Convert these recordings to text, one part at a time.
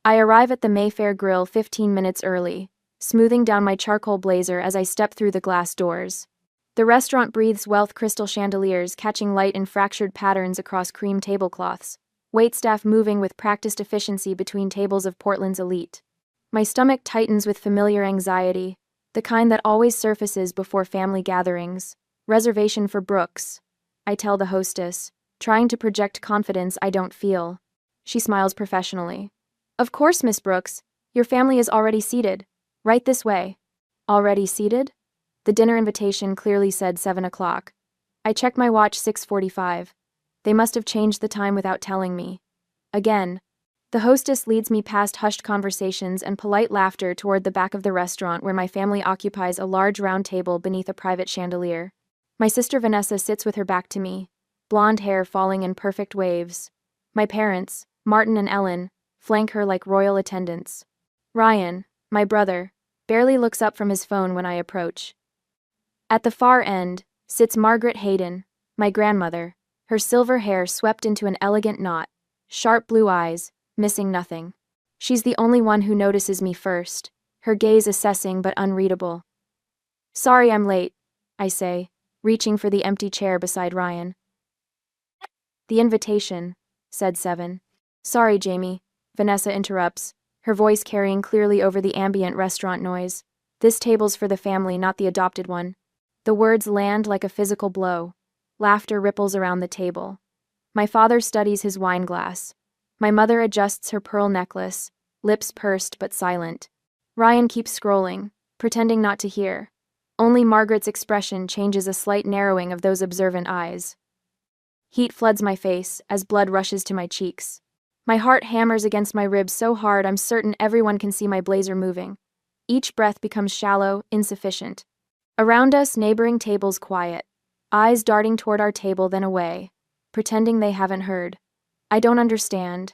I arrive at the Mayfair Grill 15 minutes early, smoothing down my charcoal blazer as I step through the glass doors. The restaurant breathes wealth crystal chandeliers catching light in fractured patterns across cream tablecloths, waitstaff moving with practiced efficiency between tables of Portland's elite. My stomach tightens with familiar anxiety, the kind that always surfaces before family gatherings. Reservation for Brooks, I tell the hostess, trying to project confidence I don't feel. She smiles professionally. Of course, Miss Brooks, your family is already seated. Right this way. Already seated? The dinner invitation clearly said 7 o'clock. I check my watch 6:45. They must have changed the time without telling me. Again. The hostess leads me past hushed conversations and polite laughter toward the back of the restaurant where my family occupies a large round table beneath a private chandelier. My sister Vanessa sits with her back to me, blonde hair falling in perfect waves. My parents, Martin and Ellen, flank her like royal attendants. Ryan, my brother, barely looks up from his phone when I approach. At the far end sits Margaret Hayden, my grandmother, her silver hair swept into an elegant knot, sharp blue eyes, missing nothing. She's the only one who notices me first, her gaze assessing but unreadable. Sorry I'm late, I say, reaching for the empty chair beside Ryan. The invitation, said 7. Sorry, Jamie, Vanessa interrupts, her voice carrying clearly over the ambient restaurant noise. This table's for the family, not the adopted one. The words land like a physical blow. Laughter ripples around the table. My father studies his wine glass. My mother adjusts her pearl necklace, lips pursed but silent. Ryan keeps scrolling, pretending not to hear. Only Margaret's expression changes a slight narrowing of those observant eyes. Heat floods my face as blood rushes to my cheeks. My heart hammers against my ribs so hard I'm certain everyone can see my blazer moving. Each breath becomes shallow, insufficient. Around us, neighboring tables quiet, eyes darting toward our table then away, pretending they haven't heard. I don't understand,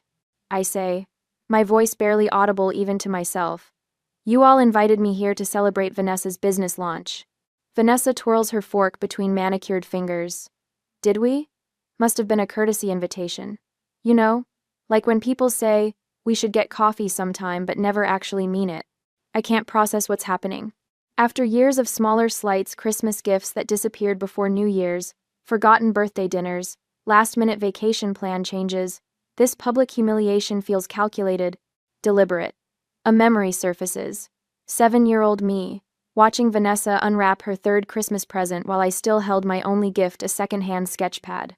I say, my voice barely audible even to myself. You all invited me here to celebrate Vanessa's business launch. Vanessa twirls her fork between manicured fingers. Did we? Must have been a courtesy invitation. You know, like when people say, we should get coffee sometime but never actually mean it. I can't process what's happening. After years of smaller slights, Christmas gifts that disappeared before New Year's, forgotten birthday dinners, last-minute vacation plan changes, this public humiliation feels calculated, deliberate. A memory surfaces. 7-year-old me, watching Vanessa unwrap her third Christmas present while I still held my only gift, a second-hand sketchpad.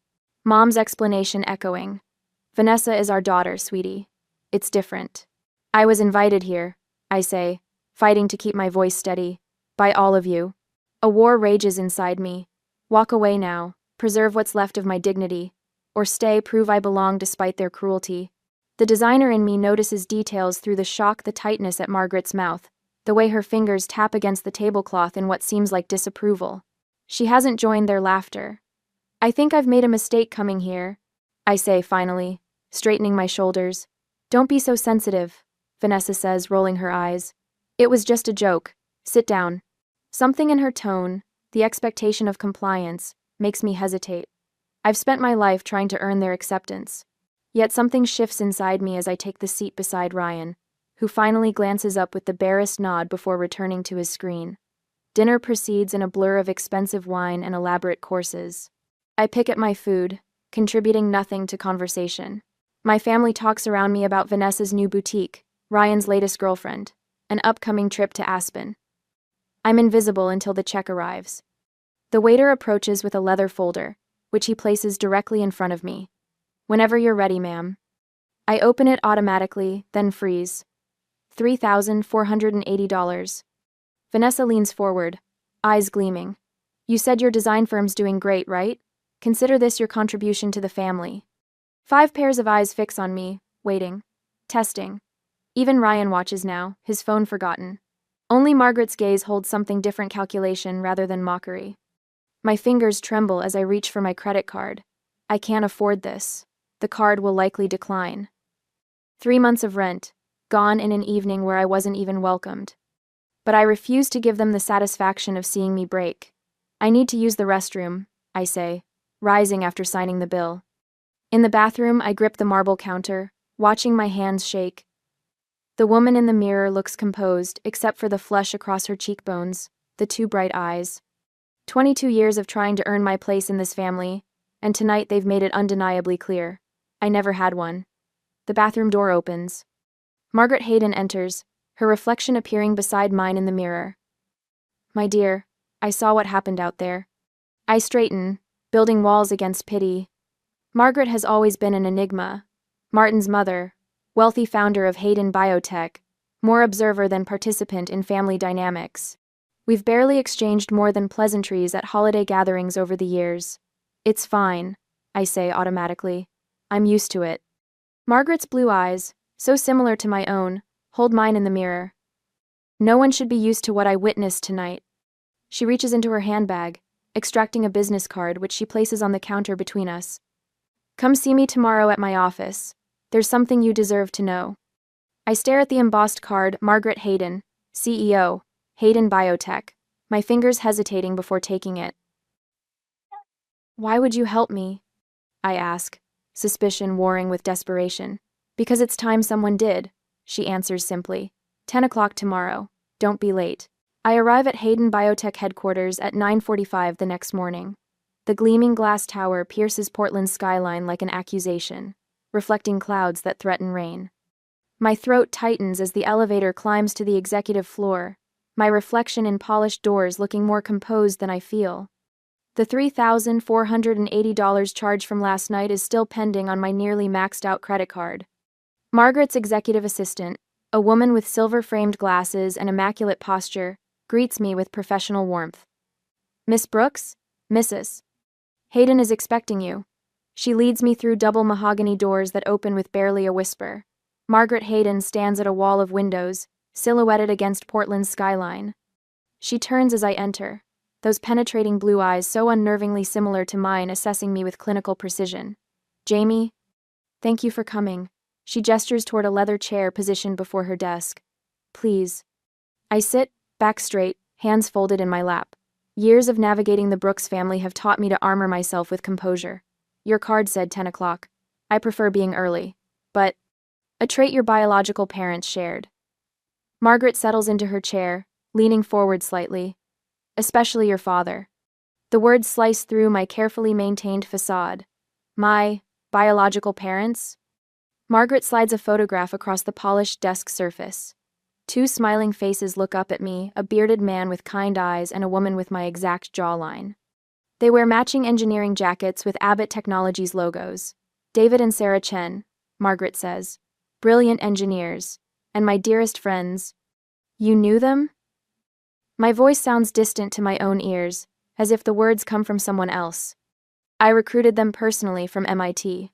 Mom's explanation echoing. Vanessa is our daughter, sweetie. It's different. I was invited here, I say, fighting to keep my voice steady. By all of you. A war rages inside me. Walk away now, preserve what's left of my dignity. Or stay, prove I belong despite their cruelty. The designer in me notices details through the shock, the tightness at Margaret's mouth, the way her fingers tap against the tablecloth in what seems like disapproval. She hasn't joined their laughter. I think I've made a mistake coming here, I say finally, straightening my shoulders. Don't be so sensitive, Vanessa says, rolling her eyes. It was just a joke. Sit down. Something in her tone, the expectation of compliance, makes me hesitate. I've spent my life trying to earn their acceptance. Yet something shifts inside me as I take the seat beside Ryan, who finally glances up with the barest nod before returning to his screen. Dinner proceeds in a blur of expensive wine and elaborate courses. I pick at my food, contributing nothing to conversation. My family talks around me about Vanessa's new boutique, Ryan's latest girlfriend, an upcoming trip to Aspen. I'm invisible until the check arrives. The waiter approaches with a leather folder, which he places directly in front of me. Whenever you're ready, ma'am. I open it automatically, then freeze. $3,480. Vanessa leans forward, eyes gleaming. You said your design firm's doing great, right? Consider this your contribution to the family. 5 pairs of eyes fix on me, waiting. Testing. Even Ryan watches now, his phone forgotten. Only Margaret's gaze holds something different, calculation rather than mockery. My fingers tremble as I reach for my credit card. I can't afford this. The card will likely decline. 3 months of rent, gone in an evening where I wasn't even welcomed. But I refuse to give them the satisfaction of seeing me break. I need to use the restroom, I say, rising after signing the bill. In the bathroom, I grip the marble counter, watching my hands shake. The woman in the mirror looks composed, except for the flush across her cheekbones, the two bright eyes. 22 years of trying to earn my place in this family, and tonight they've made it undeniably clear. I never had one. The bathroom door opens. Margaret Hayden enters, her reflection appearing beside mine in the mirror. My dear, I saw what happened out there. I straighten, building walls against pity. Margaret has always been an enigma. Martin's mother, wealthy founder of Hayden Biotech, more observer than participant in family dynamics. We've barely exchanged more than pleasantries at holiday gatherings over the years. It's fine, I say automatically. I'm used to it. Margaret's blue eyes, so similar to my own, hold mine in the mirror. No one should be used to what I witnessed tonight. She reaches into her handbag, extracting a business card which she places on the counter between us. Come see me tomorrow at my office. There's something you deserve to know. I stare at the embossed card, Margaret Hayden, CEO, Hayden Biotech, my fingers hesitating before taking it. Why would you help me? I ask, suspicion warring with desperation. Because it's time someone did, she answers simply. 10 o'clock tomorrow. Don't be late. I arrive at Hayden Biotech headquarters at 9:45 the next morning. The gleaming glass tower pierces Portland's skyline like an accusation, reflecting clouds that threaten rain. My throat tightens as the elevator climbs to the executive floor, my reflection in polished doors looking more composed than I feel. The $3,480 charge from last night is still pending on my nearly maxed-out credit card. Margaret's executive assistant, a woman with silver-framed glasses and immaculate posture, greets me with professional warmth. Miss Brooks? Mrs. Hayden is expecting you. She leads me through double mahogany doors that open with barely a whisper. Margaret Hayden stands at a wall of windows, silhouetted against Portland's skyline. She turns as I enter, those penetrating blue eyes so unnervingly similar to mine assessing me with clinical precision. Jamie? Thank you for coming. She gestures toward a leather chair positioned before her desk. Please. I sit, back straight, hands folded in my lap. Years of navigating the Brooks family have taught me to armor myself with composure. Your card said 10 o'clock. I prefer being early. But a trait your biological parents shared. Margaret settles into her chair, leaning forward slightly. Especially your father. The words slice through my carefully maintained facade. My biological parents? Margaret slides a photograph across the polished desk surface. Two smiling faces look up at me, a bearded man with kind eyes and a woman with my exact jawline. They wear matching engineering jackets with Abbott Technologies logos. David and Sarah Chen, Margaret says. Brilliant engineers. And my dearest friends. You knew them? My voice sounds distant to my own ears, as if the words come from someone else. I recruited them personally from MIT.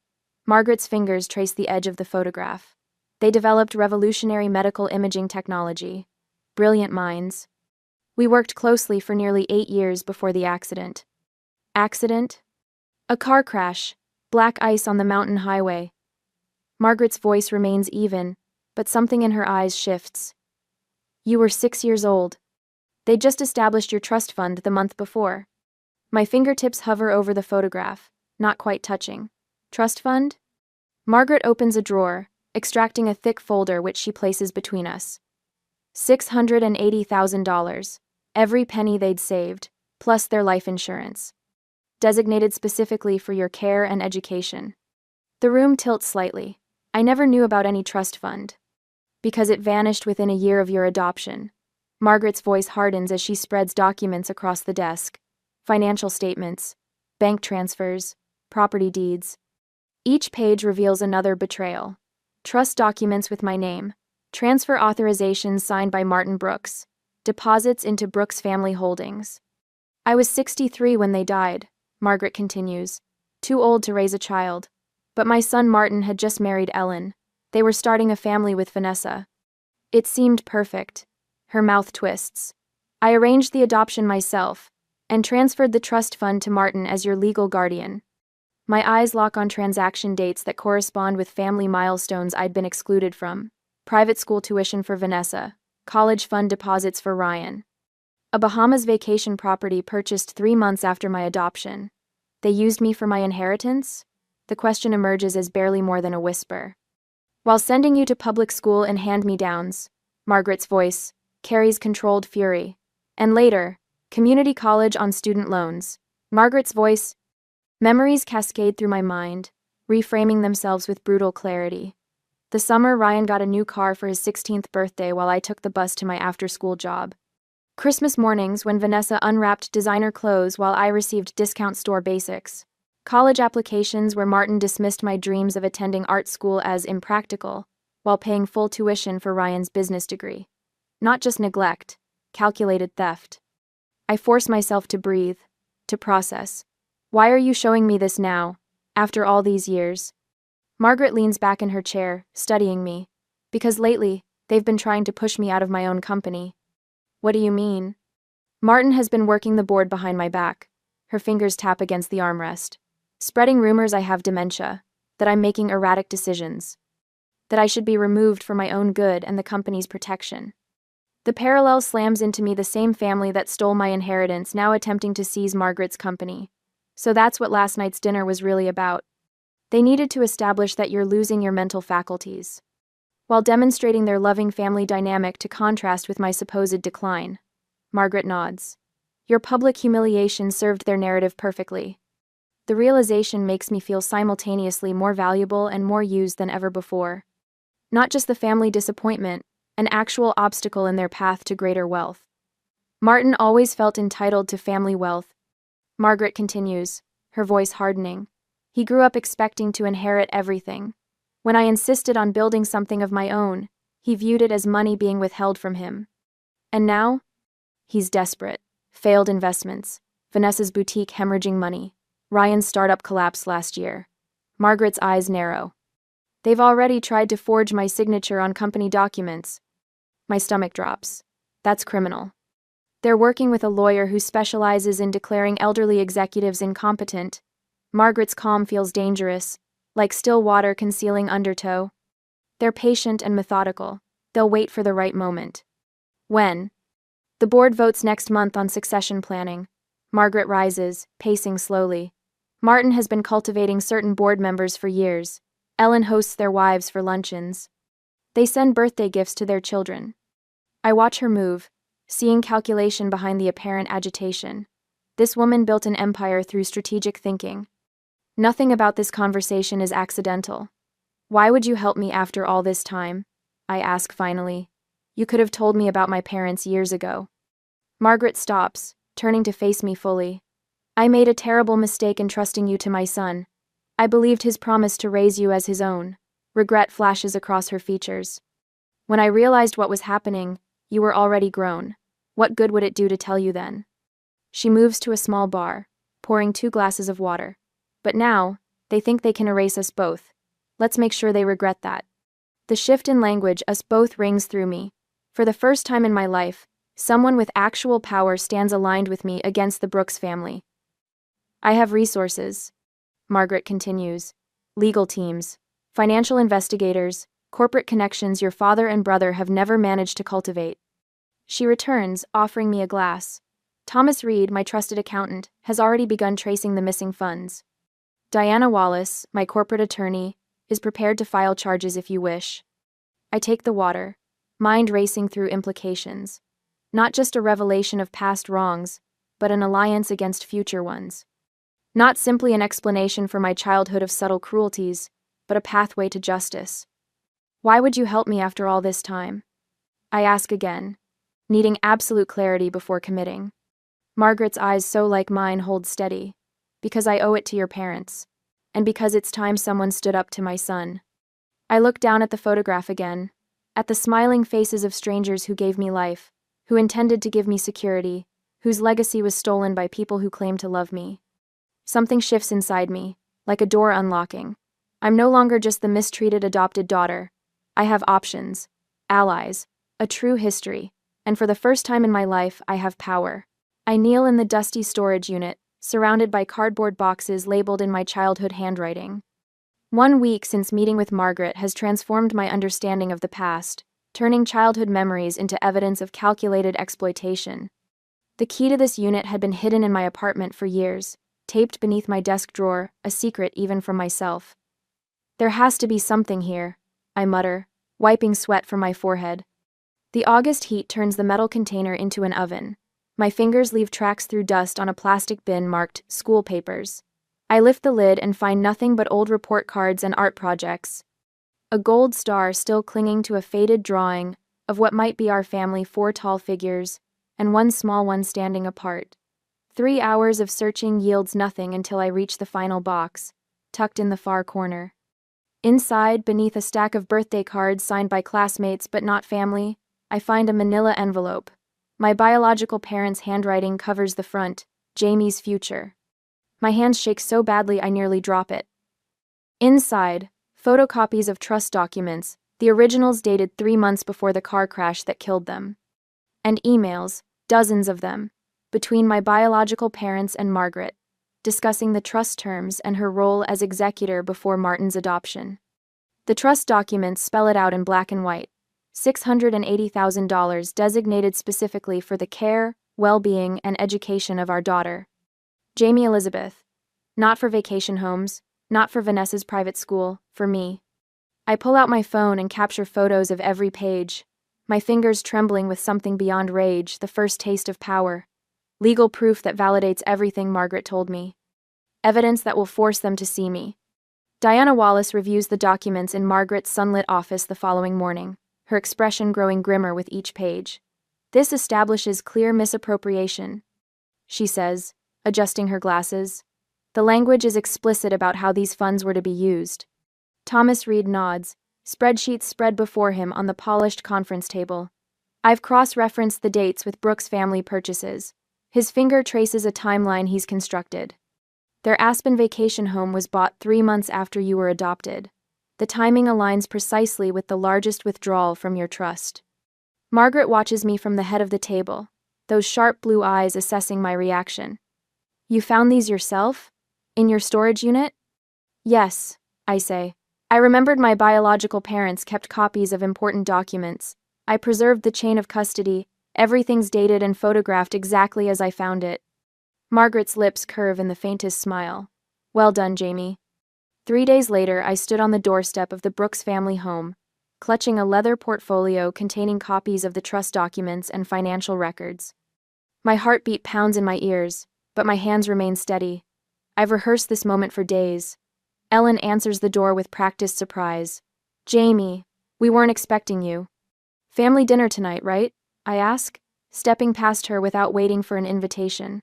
Margaret's fingers trace the edge of the photograph. They developed revolutionary medical imaging technology. Brilliant minds. We worked closely for nearly 8 years before the accident. Accident? A car crash. Black ice on the mountain highway. Margaret's voice remains even, but something in her eyes shifts. You were 6 years old. They'd just established your trust fund the month before. My fingertips hover over the photograph, not quite touching. Trust fund? Margaret opens a drawer, extracting a thick folder which she places between us. $680,000, every penny they'd saved, plus their life insurance. Designated specifically for your care and education. The room tilts slightly. I never knew about any trust fund. Because it vanished within a year of your adoption. Margaret's voice hardens as she spreads documents across the desk. Financial statements, bank transfers, property deeds. Each page reveals another betrayal. Trust documents with my name, transfer authorizations signed by Martin Brooks, deposits into Brooks family holdings. I was 63 when they died, Margaret continues, too old to raise a child. But my son Martin had just married Ellen. They were starting a family with Vanessa. It seemed perfect. Her mouth twists. I arranged the adoption myself, and transferred the trust fund to Martin as your legal guardian. My eyes lock on transaction dates that correspond with family milestones I'd been excluded from. Private school tuition for Vanessa, college fund deposits for Ryan. A Bahamas vacation property purchased 3 months after my adoption. They used me for my inheritance? The question emerges as barely more than a whisper. While sending you to public school and hand-me-downs, Margaret's voice carries controlled fury. And later, community college on student loans. Margaret's voice. Memories cascade through my mind, reframing themselves with brutal clarity. The summer Ryan got a new car for his 16th birthday while I took the bus to my after-school job. Christmas mornings when Vanessa unwrapped designer clothes while I received discount store basics. College applications where Martin dismissed my dreams of attending art school as impractical, while paying full tuition for Ryan's business degree. Not just neglect, calculated theft. I force myself to breathe, to process. Why are you showing me this now, after all these years? Margaret leans back in her chair, studying me. Because lately, they've been trying to push me out of my own company. What do you mean? Martin has been working the board behind my back. Her fingers tap against the armrest. Spreading rumors I have dementia, that I'm making erratic decisions, that I should be removed for my own good and the company's protection. The parallel slams into me, the same family that stole my inheritance now attempting to seize Margaret's company. So that's what last night's dinner was really about. They needed to establish that you're losing your mental faculties, while demonstrating their loving family dynamic to contrast with my supposed decline. Margaret nods. Your public humiliation served their narrative perfectly. The realization makes me feel simultaneously more valuable and more used than ever before. Not just the family disappointment, an actual obstacle in their path to greater wealth. Martin always felt entitled to family wealth. Margaret continues, her voice hardening. He grew up expecting to inherit everything. When I insisted on building something of my own, he viewed it as money being withheld from him. And now? He's desperate. Failed investments. Vanessa's boutique hemorrhaging money. Ryan's startup collapsed last year. Margaret's eyes narrow. They've already tried to forge my signature on company documents. My stomach drops. That's criminal. They're working with a lawyer who specializes in declaring elderly executives incompetent. Margaret's calm feels dangerous, like still water concealing undertow. They're patient and methodical. They'll wait for the right moment. When? The board votes next month on succession planning. Margaret rises, pacing slowly. Martin has been cultivating certain board members for years. Ellen hosts their wives for luncheons. They send birthday gifts to their children. I watch her move, seeing calculation behind the apparent agitation. This woman built an empire through strategic thinking. Nothing about this conversation is accidental. Why would you help me after all this time? I ask finally. You could have told me about my parents years ago. Margaret stops, turning to face me fully. I made a terrible mistake in trusting you to my son. I believed his promise to raise you as his own. Regret flashes across her features. When I realized what was happening, you were already grown. What good would it do to tell you then? She moves to a small bar, pouring 2 glasses of water. But now, they think they can erase us both. Let's make sure they regret that. The shift in language us both rings through me. For the first time in my life, someone with actual power stands aligned with me against the Brooks family. I have resources, Margaret continues. Legal teams, financial investigators, corporate connections your father and brother have never managed to cultivate. She returns, offering me a glass. Thomas Reed, my trusted accountant, has already begun tracing the missing funds. Diana Wallace, my corporate attorney, is prepared to file charges if you wish. I take the water, mind racing through implications. Not just a revelation of past wrongs, but an alliance against future ones. Not simply an explanation for my childhood of subtle cruelties, but a pathway to justice. Why would you help me after all this time? I ask again, needing absolute clarity before committing. Margaret's eyes so like mine hold steady. Because I owe it to your parents. And because it's time someone stood up to my son. I look down at the photograph again, at the smiling faces of strangers who gave me life, who intended to give me security, whose legacy was stolen by people who claimed to love me. Something shifts inside me, like a door unlocking. I'm no longer just the mistreated adopted daughter. I have options, allies, a true history, and for the first time in my life, I have power. I kneel in the dusty storage unit, surrounded by cardboard boxes labeled in my childhood handwriting. 1 week since meeting with Margaret has transformed my understanding of the past, turning childhood memories into evidence of calculated exploitation. The key to this unit had been hidden in my apartment for years, taped beneath my desk drawer, a secret even from myself. There has to be something here, I mutter, wiping sweat from my forehead. The August heat turns the metal container into an oven. My fingers leave tracks through dust on a plastic bin marked school papers. I lift the lid and find nothing but old report cards and art projects. A gold star still clinging to a faded drawing of what might be our family, 4 tall figures, and one small one standing apart. 3 hours of searching yields nothing until I reach the final box, tucked in the far corner. Inside, beneath a stack of birthday cards signed by classmates but not family, I find a manila envelope. My biological parents' handwriting covers the front, Jamie's future. My hands shake so badly I nearly drop it. Inside, photocopies of trust documents, the originals dated 3 months before the car crash that killed them. And emails, dozens of them, between my biological parents and Margaret, discussing the trust terms and her role as executor before Martin's adoption. The trust documents spell it out in black and white. $680,000 designated specifically for the care, well-being, and education of our daughter, Jamie Elizabeth. Not for vacation homes, not for Vanessa's private school, for me. I pull out my phone and capture photos of every page, my fingers trembling with something beyond rage, the first taste of power. Legal proof that validates everything Margaret told me. Evidence that will force them to see me. Diana Wallace reviews the documents in Margaret's sunlit office the following morning, her expression growing grimmer with each page. This establishes clear misappropriation, she says, adjusting her glasses. The language is explicit about how these funds were to be used. Thomas Reed nods, spreadsheets spread before him on the polished conference table. I've cross-referenced the dates with Brooks' family purchases. His finger traces a timeline he's constructed. Their Aspen vacation home was bought 3 months after you were adopted. The timing aligns precisely with the largest withdrawal from your trust. Margaret watches me from the head of the table, those sharp blue eyes assessing my reaction. You found these yourself? In your storage unit? Yes, I say. I remembered my biological parents kept copies of important documents. I preserved the chain of custody. Everything's dated and photographed exactly as I found it. Margaret's lips curve in the faintest smile. Well done, Jamie. 3 days later, I stood on the doorstep of the Brooks family home, clutching a leather portfolio containing copies of the trust documents and financial records. My heartbeat pounds in my ears, but my hands remain steady. I've rehearsed this moment for days. Ellen answers the door with practiced surprise. Jamie, we weren't expecting you. Family dinner tonight, right? I ask, stepping past her without waiting for an invitation.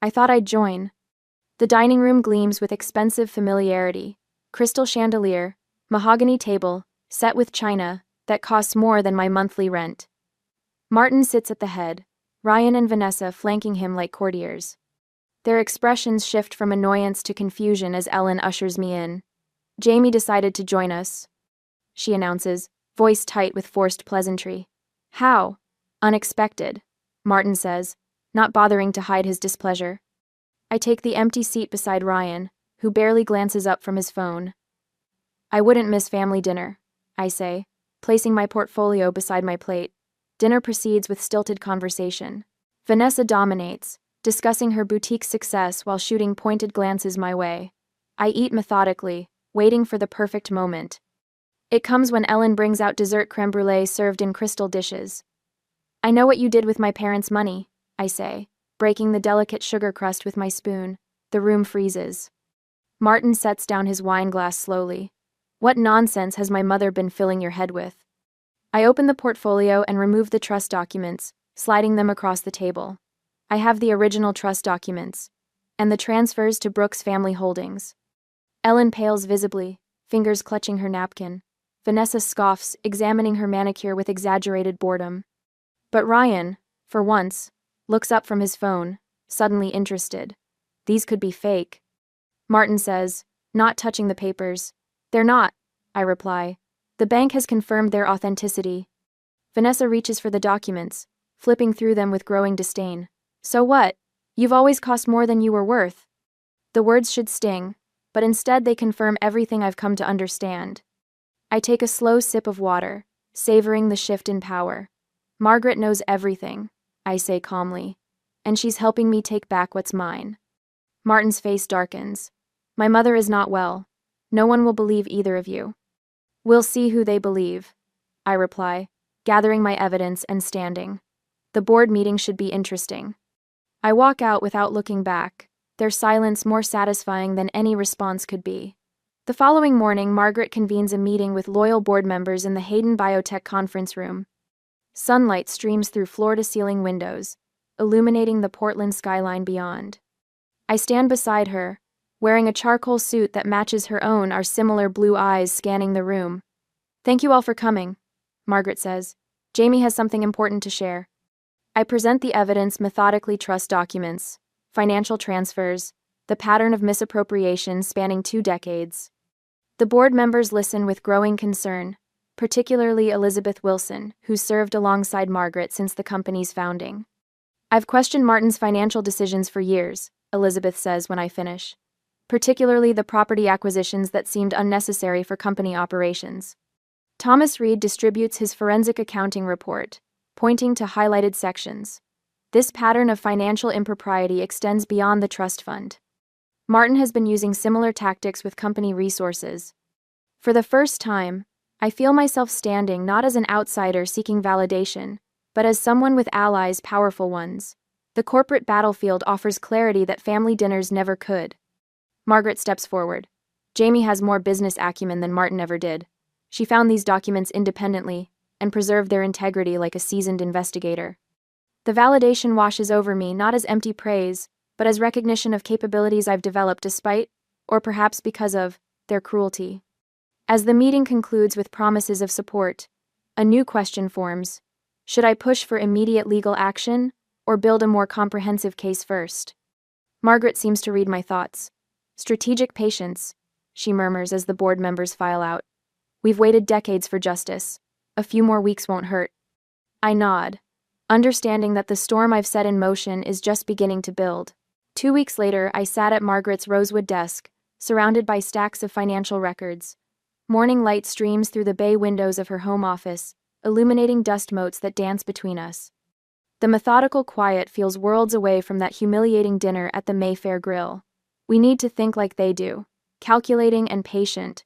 I thought I'd join. The dining room gleams with expensive familiarity. Crystal chandelier, mahogany table, set with china, that costs more than my monthly rent. Martin sits at the head, Ryan and Vanessa flanking him like courtiers. Their expressions shift from annoyance to confusion as Ellen ushers me in. Jamie decided to join us, she announces, voice tight with forced pleasantry. How? Unexpected, Martin says, not bothering to hide his displeasure. I take the empty seat beside Ryan, who barely glances up from his phone. I wouldn't miss family dinner, I say, placing my portfolio beside my plate. Dinner proceeds with stilted conversation. Vanessa dominates, discussing her boutique success while shooting pointed glances my way. I eat methodically, waiting for the perfect moment. It comes when Ellen brings out dessert creme brulee served in crystal dishes. I know what you did with my parents' money, I say, breaking the delicate sugar crust with my spoon. The room freezes. Martin sets down his wine glass slowly. What nonsense has my mother been filling your head with? I open the portfolio and remove the trust documents, sliding them across the table. I have the original trust documents, and the transfers to Brooks Family Holdings. Ellen pales visibly, fingers clutching her napkin. Vanessa scoffs, examining her manicure with exaggerated boredom. But Ryan, for once, looks up from his phone, suddenly interested. These could be fake. Martin says, not touching the papers. They're not, I reply. The bank has confirmed their authenticity. Vanessa reaches for the documents, flipping through them with growing disdain. So what? You've always cost more than you were worth. The words should sting, but instead they confirm everything I've come to understand. I take a slow sip of water, savoring the shift in power. Margaret knows everything, I say calmly, and she's helping me take back what's mine. Martin's face darkens. My mother is not well. No one will believe either of you. We'll see who they believe, I reply, gathering my evidence and standing. The board meeting should be interesting. I walk out without looking back, their silence more satisfying than any response could be. The following morning, Margaret convenes a meeting with loyal board members in the Hayden Biotech conference room. Sunlight streams through floor-to-ceiling windows, illuminating the Portland skyline beyond. I stand beside her, wearing a charcoal suit that matches her own, our similar blue eyes scanning the room. Thank you all for coming, Margaret says. Jamie has something important to share. I present the evidence, methodically trust documents, financial transfers, the pattern of misappropriation spanning 2 decades. The board members listen with growing concern, particularly Elizabeth Wilson, who served alongside Margaret since the company's founding. I've questioned Martin's financial decisions for years, Elizabeth says when I finish, particularly the property acquisitions that seemed unnecessary for company operations. Thomas Reed distributes his forensic accounting report, pointing to highlighted sections. This pattern of financial impropriety extends beyond the trust fund. Martin has been using similar tactics with company resources. For the first time, I feel myself standing not as an outsider seeking validation, but as someone with allies, powerful ones. The corporate battlefield offers clarity that family dinners never could. Margaret steps forward. Jamie has more business acumen than Martin ever did. She found these documents independently and preserved their integrity like a seasoned investigator. The validation washes over me not as empty praise, but as recognition of capabilities I've developed despite, or perhaps because of, their cruelty. As the meeting concludes with promises of support, a new question forms. Should I push for immediate legal action, or build a more comprehensive case first? Margaret seems to read my thoughts. Strategic patience, she murmurs as the board members file out. We've waited decades for justice. A few more weeks won't hurt. I nod, understanding that the storm I've set in motion is just beginning to build. 2 weeks later, I sat at Margaret's rosewood desk, surrounded by stacks of financial records. Morning light streams through the bay windows of her home office, illuminating dust motes that dance between us. The methodical quiet feels worlds away from that humiliating dinner at the Mayfair Grill. We need to think like they do, calculating and patient.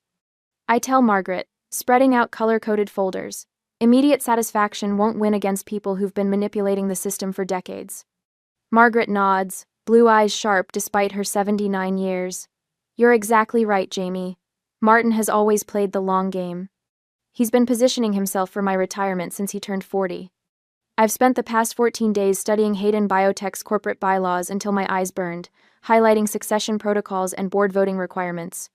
I tell Margaret, spreading out color-coded folders. Immediate satisfaction won't win against people who've been manipulating the system for decades. Margaret nods, blue eyes sharp despite her 79 years. You're exactly right, Jamie. Martin has always played the long game. He's been positioning himself for my retirement since he turned 40. I've spent the past 14 days studying Hayden Biotech's corporate bylaws until my eyes burned, highlighting succession protocols and board voting requirements.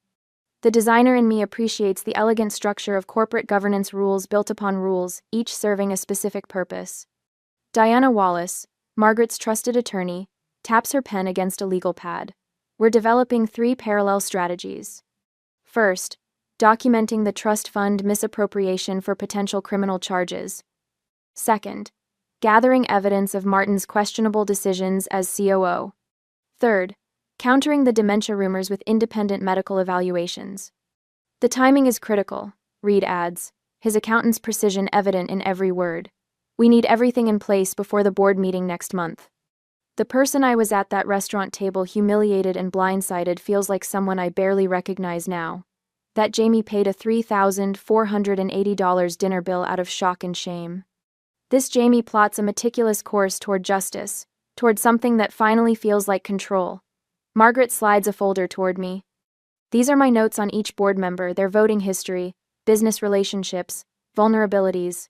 The designer in me appreciates the elegant structure of corporate governance, rules built upon rules, each serving a specific purpose. Diana Wallace, Margaret's trusted attorney, taps her pen against a legal pad. We're developing 3 parallel strategies. First, documenting the trust fund misappropriation for potential criminal charges. Second, gathering evidence of Martin's questionable decisions as COO. Third, countering the dementia rumors with independent medical evaluations. The timing is critical, Reed adds, his accountant's precision evident in every word. We need everything in place before the board meeting next month. The person I was at that restaurant table humiliated and blindsided feels like someone I barely recognize now. That Jamie paid a $3,480 dinner bill out of shock and shame. This Jamie plots a meticulous course toward justice, toward something that finally feels like control. Margaret slides a folder toward me. These are my notes on each board member, their voting history, business relationships, vulnerabilities.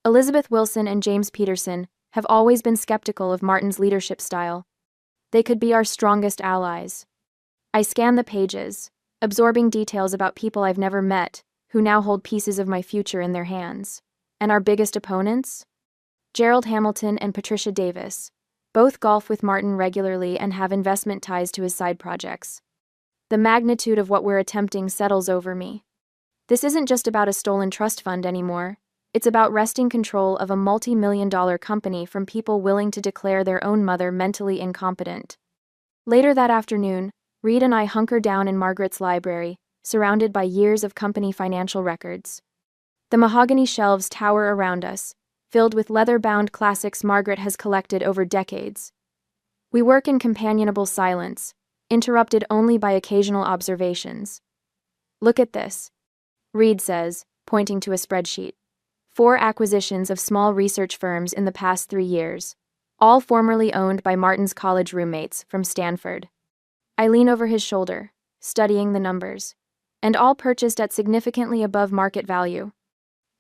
Elizabeth Wilson and James Peterson have always been skeptical of Martin's leadership style. They could be our strongest allies. I scan the pages, absorbing details about people I've never met, who now hold pieces of my future in their hands. And our biggest opponents? Gerald Hamilton and Patricia Davis. Both golf with Martin regularly and have investment ties to his side projects. The magnitude of what we're attempting settles over me. This isn't just about a stolen trust fund anymore. It's about wresting control of a multi-million-dollar company from people willing to declare their own mother mentally incompetent. Later that afternoon, Reed and I hunker down in Margaret's library, surrounded by years of company financial records. The mahogany shelves tower around us, filled with leather-bound classics Margaret has collected over decades. We work in companionable silence, interrupted only by occasional observations. Look at this. Reed says, pointing to a spreadsheet. 4 acquisitions of small research firms in the past 3 years, all formerly owned by Martin's college roommates from Stanford. I lean over his shoulder, studying the numbers, and all purchased at significantly above market value.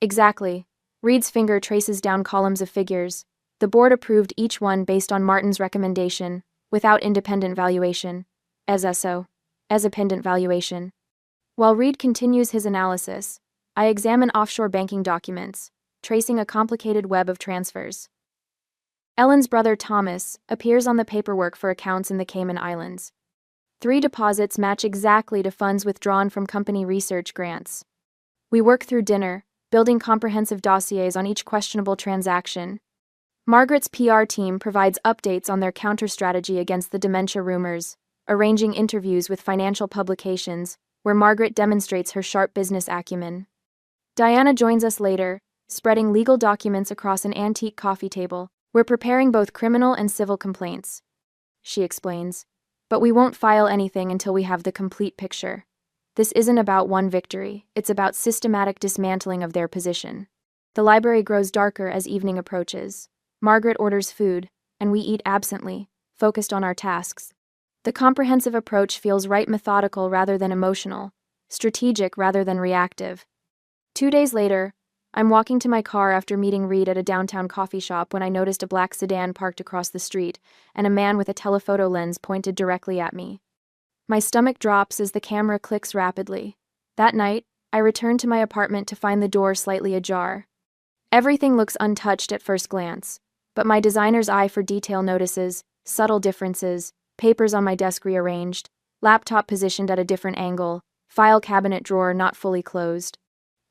Exactly. Reed's finger traces down columns of figures. The board approved each one based on Martin's recommendation, without independent valuation. As independent valuation. While Reed continues his analysis, I examine offshore banking documents, tracing a complicated web of transfers. Ellen's brother Thomas appears on the paperwork for accounts in the Cayman Islands. 3 deposits match exactly to funds withdrawn from company research grants. We work through dinner, building comprehensive dossiers on each questionable transaction. Margaret's PR team provides updates on their counter-strategy against the dementia rumors, arranging interviews with financial publications, where Margaret demonstrates her sharp business acumen. Diana joins us later, spreading legal documents across an antique coffee table. We're preparing both criminal and civil complaints, she explains. But we won't file anything until we have the complete picture. This isn't about one victory, it's about systematic dismantling of their position. The library grows darker as evening approaches. Margaret orders food, and we eat absently, focused on our tasks. The comprehensive approach feels right, methodical rather than emotional, strategic rather than reactive. 2 days later, I'm walking to my car after meeting Reed at a downtown coffee shop when I noticed a black sedan parked across the street and a man with a telephoto lens pointed directly at me. My stomach drops as the camera clicks rapidly. That night, I return to my apartment to find the door slightly ajar. Everything looks untouched at first glance, but my designer's eye for detail notices subtle differences, papers on my desk rearranged, laptop positioned at a different angle, file cabinet drawer not fully closed.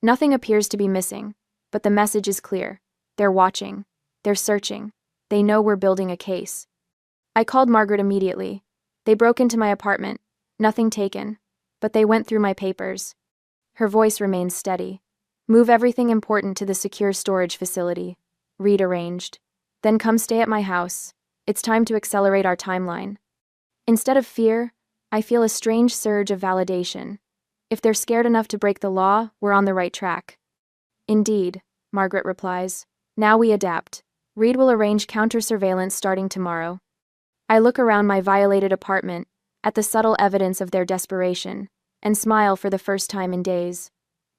Nothing appears to be missing, but the message is clear. They're watching. They're searching. They know we're building a case. I called Margaret immediately. They broke into my apartment. Nothing taken, but they went through my papers. Her voice remains steady. Move everything important to the secure storage facility. Reed arranged. Then come stay at my house. It's time to accelerate our timeline. Instead of fear, I feel a strange surge of validation. If they're scared enough to break the law, we're on the right track. Indeed, Margaret replies. Now we adapt. Reed will arrange counter-surveillance starting tomorrow. I look around my violated apartment, at the subtle evidence of their desperation, and smile for the first time in days.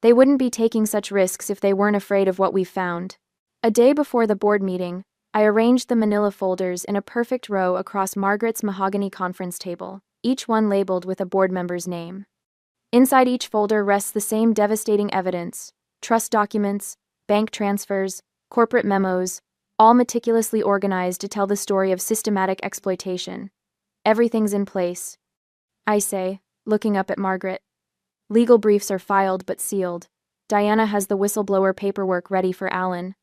They wouldn't be taking such risks if they weren't afraid of what we've found. A day before the board meeting, I arranged the manila folders in a perfect row across Margaret's mahogany conference table, each one labeled with a board member's name. Inside each folder rests the same devastating evidence: trust documents, bank transfers, corporate memos, all meticulously organized to tell the story of systematic exploitation. Everything's in place, I say, looking up at Margaret. Legal briefs are filed but sealed. Diana has the whistleblower paperwork ready for Alan.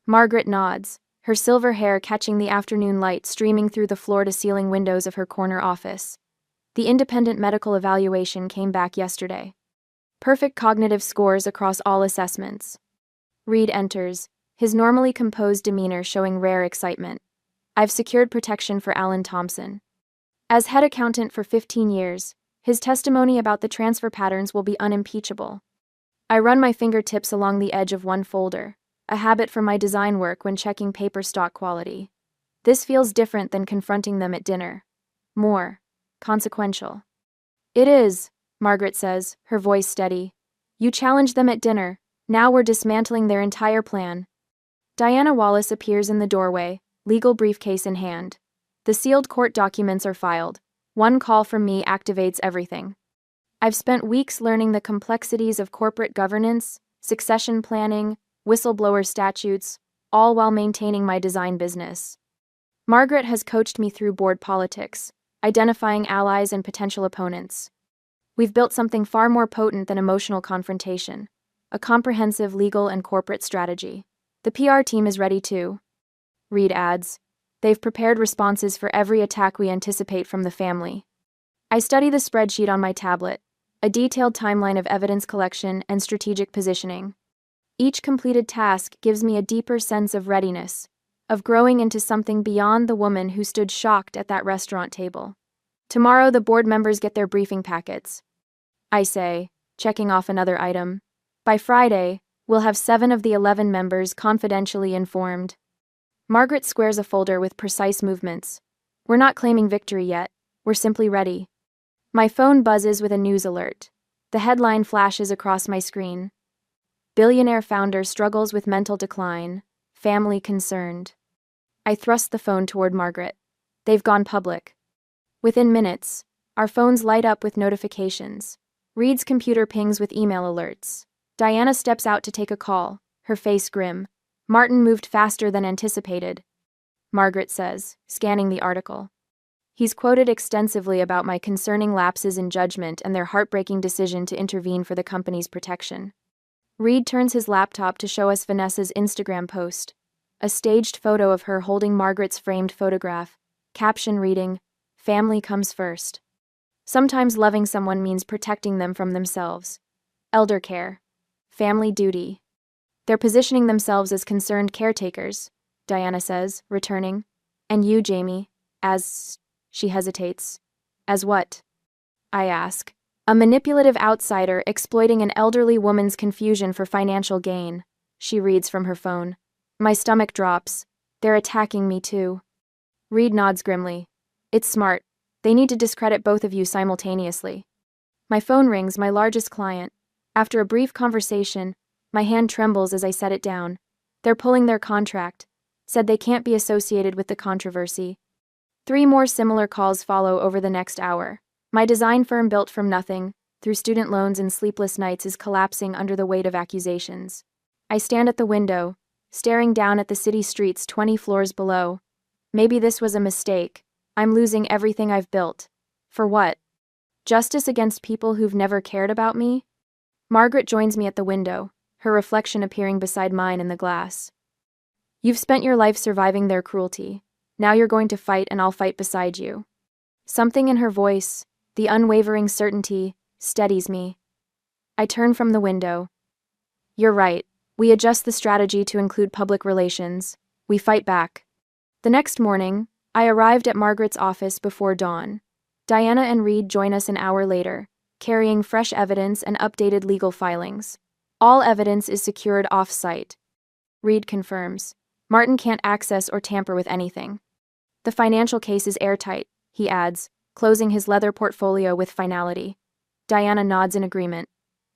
Margaret nods, her silver hair catching the afternoon light streaming through the floor-to-ceiling windows of her corner office. The independent medical evaluation came back yesterday. Perfect cognitive scores across all assessments. Reed enters, his normally composed demeanor showing rare excitement. I've secured protection for Alan Thompson. As head accountant for 15 years, his testimony about the transfer patterns will be unimpeachable. I run my fingertips along the edge of one folder, a habit from my design work when checking paper stock quality. This feels different than confronting them at dinner. More consequential. It is, Margaret says, her voice steady. You challenged them at dinner. Now we're dismantling their entire plan. Diana Wallace appears in the doorway, legal briefcase in hand. The sealed court documents are filed. One call from me activates everything. I've spent weeks learning the complexities of corporate governance, succession planning, whistleblower statutes, all while maintaining my design business. Margaret has coached me through board politics, identifying allies and potential opponents. We've built something far more potent than emotional confrontation, a comprehensive legal and corporate strategy. The PR team is ready too, Reed adds. They've prepared responses for every attack we anticipate from the family. I study the spreadsheet on my tablet, a detailed timeline of evidence collection and strategic positioning. Each completed task gives me a deeper sense of readiness, of growing into something beyond the woman who stood shocked at that restaurant table. Tomorrow the board members get their briefing packets, I say, checking off another item. By Friday, we'll have 7 of the 11 members confidentially informed. Margaret squares a folder with precise movements. We're not claiming victory yet, we're simply ready. My phone buzzes with a news alert. The headline flashes across my screen. Billionaire founder struggles with mental decline, family concerned. I thrust the phone toward Margaret. They've gone public. Within minutes, our phones light up with notifications. Reed's computer pings with email alerts. Diana steps out to take a call, her face grim. Martin moved faster than anticipated, Margaret says, scanning the article. He's quoted extensively about my concerning lapses in judgment and their heartbreaking decision to intervene for the company's protection. Reed turns his laptop to show us Vanessa's Instagram post, a staged photo of her holding Margaret's framed photograph, caption reading, "Family comes first." Sometimes loving someone means protecting them from themselves. Elder care. Family duty. They're positioning themselves as concerned caretakers, Diana says, returning. And you, Jamie, as... She hesitates. As what? I ask. A manipulative outsider exploiting an elderly woman's confusion for financial gain, she reads from her phone. My stomach drops. They're attacking me too. Reed nods grimly. It's smart. They need to discredit both of you simultaneously. My phone rings, my largest client. After a brief conversation, my hand trembles as I set it down. They're pulling their contract. Said they can't be associated with the controversy. 3 more similar calls follow over the next hour. My design firm, built from nothing, through student loans and sleepless nights, is collapsing under the weight of accusations. I stand at the window, staring down at the city streets 20 floors below. Maybe this was a mistake. I'm losing everything I've built. For what? Justice against people who've never cared about me? Margaret joins me at the window, her reflection appearing beside mine in the glass. You've spent your life surviving their cruelty. Now you're going to fight, and I'll fight beside you. Something in her voice, the unwavering certainty, steadies me. I turn from the window. You're right. We adjust the strategy to include public relations. We fight back. The next morning, I arrived at Margaret's office before dawn. Diana and Reed join us an hour later, carrying fresh evidence and updated legal filings. All evidence is secured off-site. Reed confirms. Martin can't access or tamper with anything. The financial case is airtight, he adds, closing his leather portfolio with finality. Diana nods in agreement.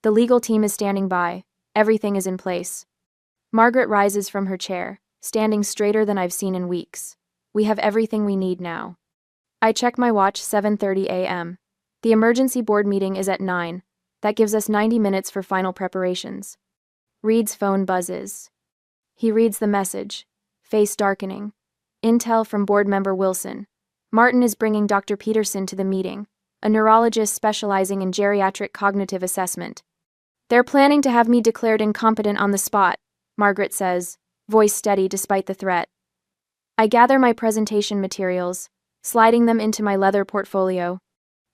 The legal team is standing by. Everything is in place. Margaret rises from her chair, standing straighter than I've seen in weeks. We have everything we need now. I check my watch, 7:30 a.m. The emergency board meeting is at 9. That gives us 90 minutes for final preparations. Reed's phone buzzes. He reads the message, face darkening. Intel from board member Wilson. Martin is bringing Dr. Peterson to the meeting, a neurologist specializing in geriatric cognitive assessment. They're planning to have me declared incompetent on the spot, Margaret says, voice steady despite the threat. I gather my presentation materials, sliding them into my leather portfolio.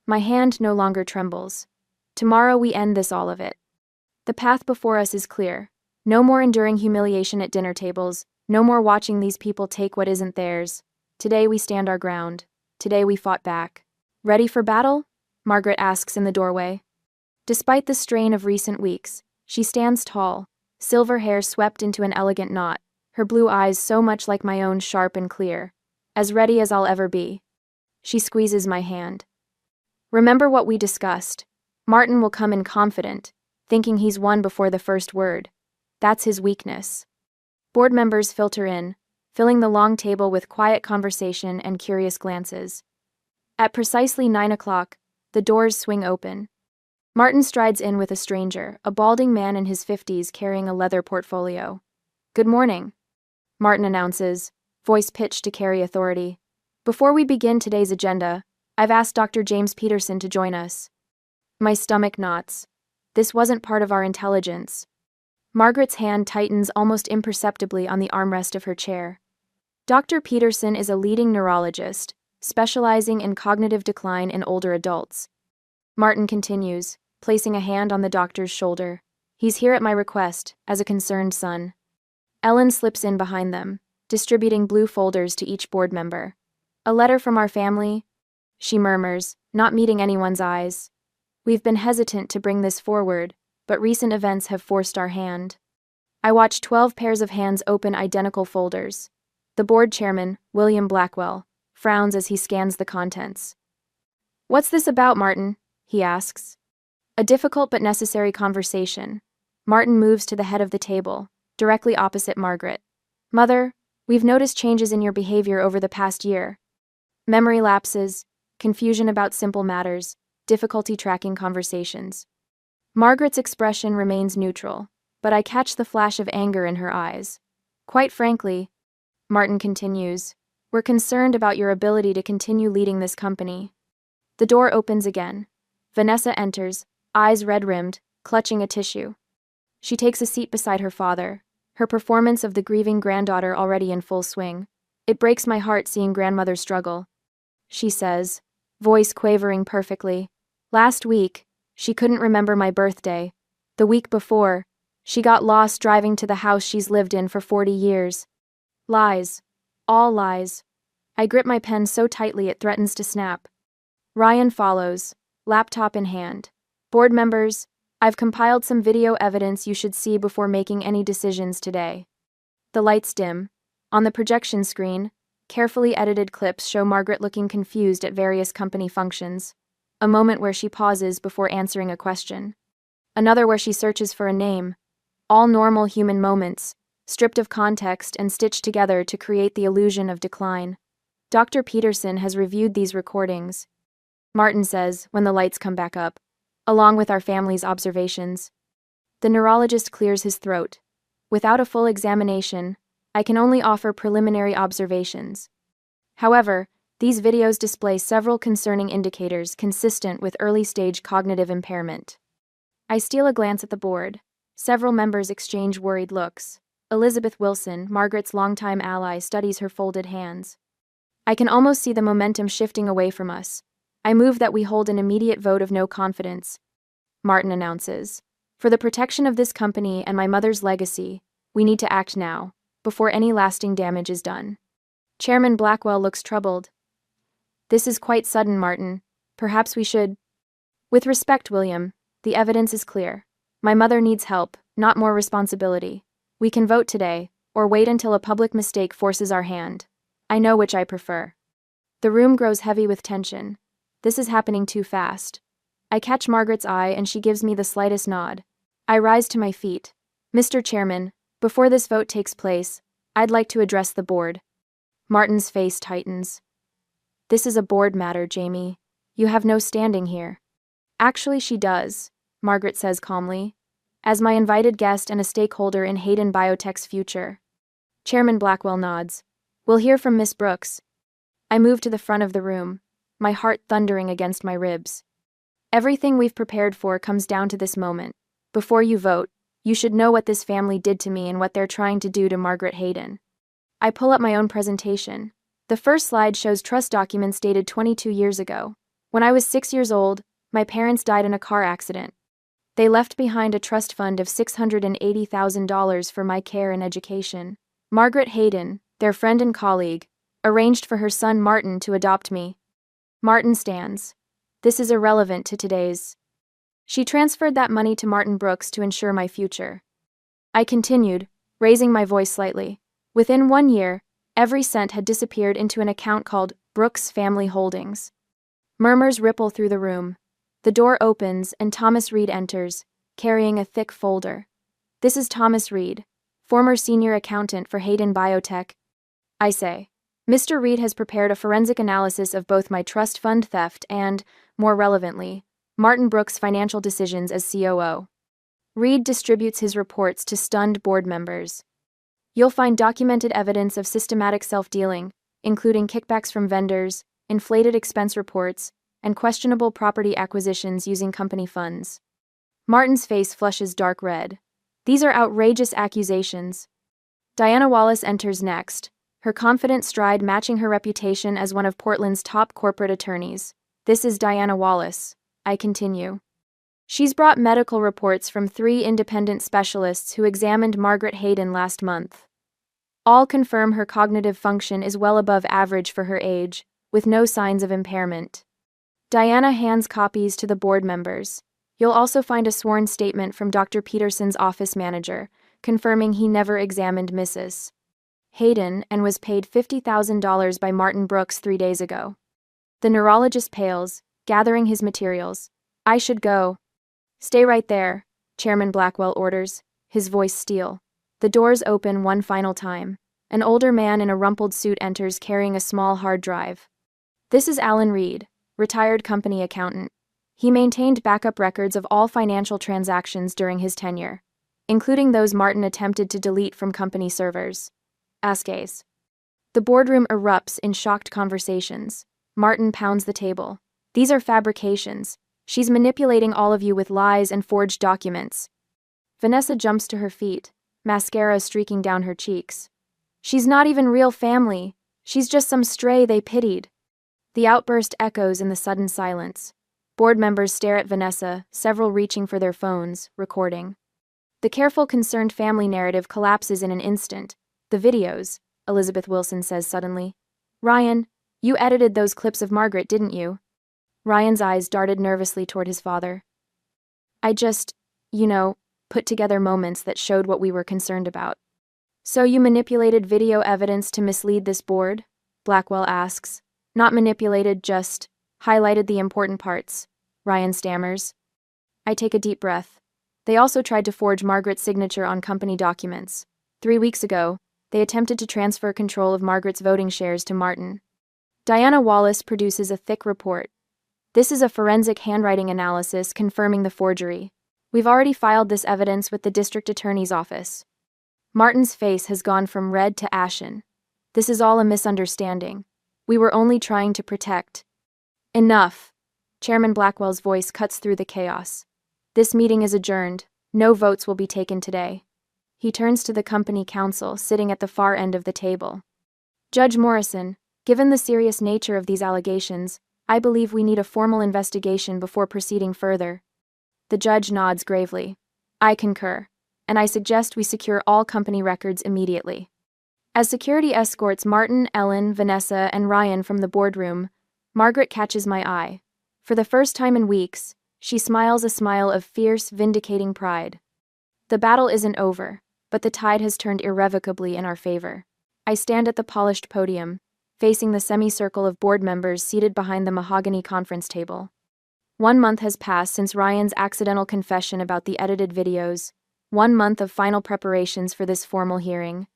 My hand no longer trembles. Tomorrow we end this, all of it. The path before us is clear. No more enduring humiliation at dinner tables. No more watching these people take what isn't theirs. Today we stand our ground. Today we fought back. Ready for battle? Margaret asks in the doorway. Despite the strain of recent weeks, she stands tall, silver hair swept into an elegant knot, her blue eyes so much like my own, sharp and clear. As ready as I'll ever be. She squeezes my hand. Remember what we discussed. Martin will come in confident, thinking he's won before the first word. That's his weakness. Board members filter in, filling the long table with quiet conversation and curious glances. At precisely 9 o'clock, the doors swing open. Martin strides in with a stranger, a balding man in his 50s carrying a leather portfolio. Good morning, Martin announces, voice pitched to carry authority. Before we begin today's agenda, I've asked Dr. James Peterson to join us. My stomach knots. This wasn't part of our intelligence. Margaret's hand tightens almost imperceptibly on the armrest of her chair. Dr. Peterson is a leading neurologist, specializing in cognitive decline in older adults. Martin continues, placing a hand on the doctor's shoulder. He's here at my request, as a concerned son. Ellen slips in behind them, distributing blue folders to each board member. A letter from our family, she murmurs, not meeting anyone's eyes. We've been hesitant to bring this forward, but recent events have forced our hand. I watch 12 pairs of hands open identical folders. The board chairman, William Blackwell, frowns as he scans the contents. "What's this about, Martin?" he asks. A difficult but necessary conversation. Martin moves to the head of the table, directly opposite Margaret. "Mother, we've noticed changes in your behavior over the past year. Memory lapses, confusion about simple matters, difficulty tracking conversations." Margaret's expression remains neutral, but I catch the flash of anger in her eyes. "Quite frankly," Martin continues, "we're concerned about your ability to continue leading this company." The door opens again. Vanessa enters, eyes red-rimmed, clutching a tissue. She takes a seat beside her father, her performance of the grieving granddaughter already in full swing. "It breaks my heart seeing grandmother struggle," she says, voice quavering perfectly. "Last week, she couldn't remember my birthday. The week before, she got lost driving to the house she's lived in for 40 years. Lies. All lies." I grip my pen so tightly it threatens to snap. Ryan follows, laptop in hand. "Board members, I've compiled some video evidence you should see before making any decisions today." The lights dim. On the projection screen, carefully edited clips show Margaret looking confused at various company functions. A moment where she pauses before answering a question. Another where she searches for a name. All normal human moments, stripped of context and stitched together to create the illusion of decline. Dr. Peterson has reviewed these recordings, Martin says when the lights come back up, along with our family's observations. The neurologist clears his throat. "Without a full examination, I can only offer preliminary observations. However, these videos display several concerning indicators consistent with early-stage cognitive impairment." I steal a glance at the board. Several members exchange worried looks. Elizabeth Wilson, Margaret's longtime ally, studies her folded hands. I can almost see the momentum shifting away from us. "I move that we hold an immediate vote of no confidence," Martin announces. "For the protection of this company and my mother's legacy, we need to act now, before any lasting damage is done." Chairman Blackwell looks troubled. "This is quite sudden, Martin. Perhaps we should—" "With respect, William, the evidence is clear. My mother needs help, not more responsibility. We can vote today, or wait until a public mistake forces our hand. I know which I prefer." The room grows heavy with tension. This is happening too fast. I catch Margaret's eye and she gives me the slightest nod. I rise to my feet. "Mr. Chairman, before this vote takes place, I'd like to address the board." Martin's face tightens. "This is a board matter, Jamie. You have no standing here." "Actually, she does," Margaret says calmly, "as my invited guest and a stakeholder in Hayden Biotech's future." Chairman Blackwell nods. "We'll hear from Miss Brooks." I move to the front of the room, my heart thundering against my ribs. "Everything we've prepared for comes down to this moment. Before you vote, you should know what this family did to me and what they're trying to do to Margaret Hayden." I pull up my own presentation. The first slide shows trust documents dated 22 years ago. When I was 6 years old, my parents died in a car accident. They left behind a trust fund of $680,000 for my care and education. Margaret Hayden, their friend and colleague, arranged for her son Martin to adopt me. Martin stands. "This is irrelevant to today's." "She transferred that money to Martin Brooks to ensure my future." I continued, raising my voice slightly. "Within 1 year, every cent had disappeared into an account called Brooks Family Holdings." Murmurs ripple through the room. The door opens and Thomas Reed enters, carrying a thick folder. "This is Thomas Reed, former senior accountant for Hayden Biotech," I say. "Mr. Reed has prepared a forensic analysis of both my trust fund theft and, more relevantly, Martin Brooks' financial decisions as COO. Reed distributes his reports to stunned board members. You'll find documented evidence of systematic self-dealing, including kickbacks from vendors, inflated expense reports, and questionable property acquisitions using company funds." Martin's face flushes dark red. "These are outrageous accusations." Diana Wallace enters next, her confident stride matching her reputation as one of Portland's top corporate attorneys. "This is Diana Wallace," I continue. "She's brought medical reports from 3 independent specialists who examined Margaret Hayden last month. All confirm her cognitive function is well above average for her age, with no signs of impairment." Diana hands copies to the board members. You'll also find a sworn statement from Dr. Peterson's office manager, confirming he never examined Mrs. Hayden and was paid $50,000 by Martin Brooks 3 days ago. The neurologist pales, gathering his materials. I should go. Stay right there, Chairman Blackwell orders, his voice steel. The doors open one final time. An older man in a rumpled suit enters carrying a small hard drive. This is Alan Reed, retired company accountant. He maintained backup records of all financial transactions during his tenure, including those Martin attempted to delete from company servers. Ascays. The boardroom erupts in shocked conversations. Martin pounds the table. These are fabrications. She's manipulating all of you with lies and forged documents. Vanessa jumps to her feet, mascara streaking down her cheeks. She's not even real family. She's just some stray they pitied. The outburst echoes in the sudden silence. Board members stare at Vanessa, several reaching for their phones, recording. The careful, concerned family narrative collapses in an instant. The videos, Elizabeth Wilson says suddenly. Ryan, you edited those clips of Margaret, didn't you? Ryan's eyes darted nervously toward his father. I just, put together moments that showed what we were concerned about. So you manipulated video evidence to mislead this board? Blackwell asks. Not manipulated, just highlighted the important parts, Ryan stammers. I take a deep breath. They also tried to forge Margaret's signature on company documents. 3 weeks ago, they attempted to transfer control of Margaret's voting shares to Martin. Diana Wallace produces a thick report. This is a forensic handwriting analysis confirming the forgery. We've already filed this evidence with the district attorney's office. Martin's face has gone from red to ashen. This is all a misunderstanding. We were only trying to protect. Enough. Chairman Blackwell's voice cuts through the chaos. This meeting is adjourned. No votes will be taken today. He turns to the company counsel, sitting at the far end of the table. Judge Morrison, given the serious nature of these allegations, I believe we need a formal investigation before proceeding further. The judge nods gravely. I concur, and I suggest we secure all company records immediately. As security escorts Martin, Ellen, Vanessa, and Ryan from the boardroom, Margaret catches my eye. For the first time in weeks, she smiles a smile of fierce, vindicating pride. The battle isn't over, but the tide has turned irrevocably in our favor. I stand at the polished podium, facing the semicircle of board members seated behind the mahogany conference table. 1 month has passed since Ryan's accidental confession about the edited videos, 1 month of final preparations for this formal hearing.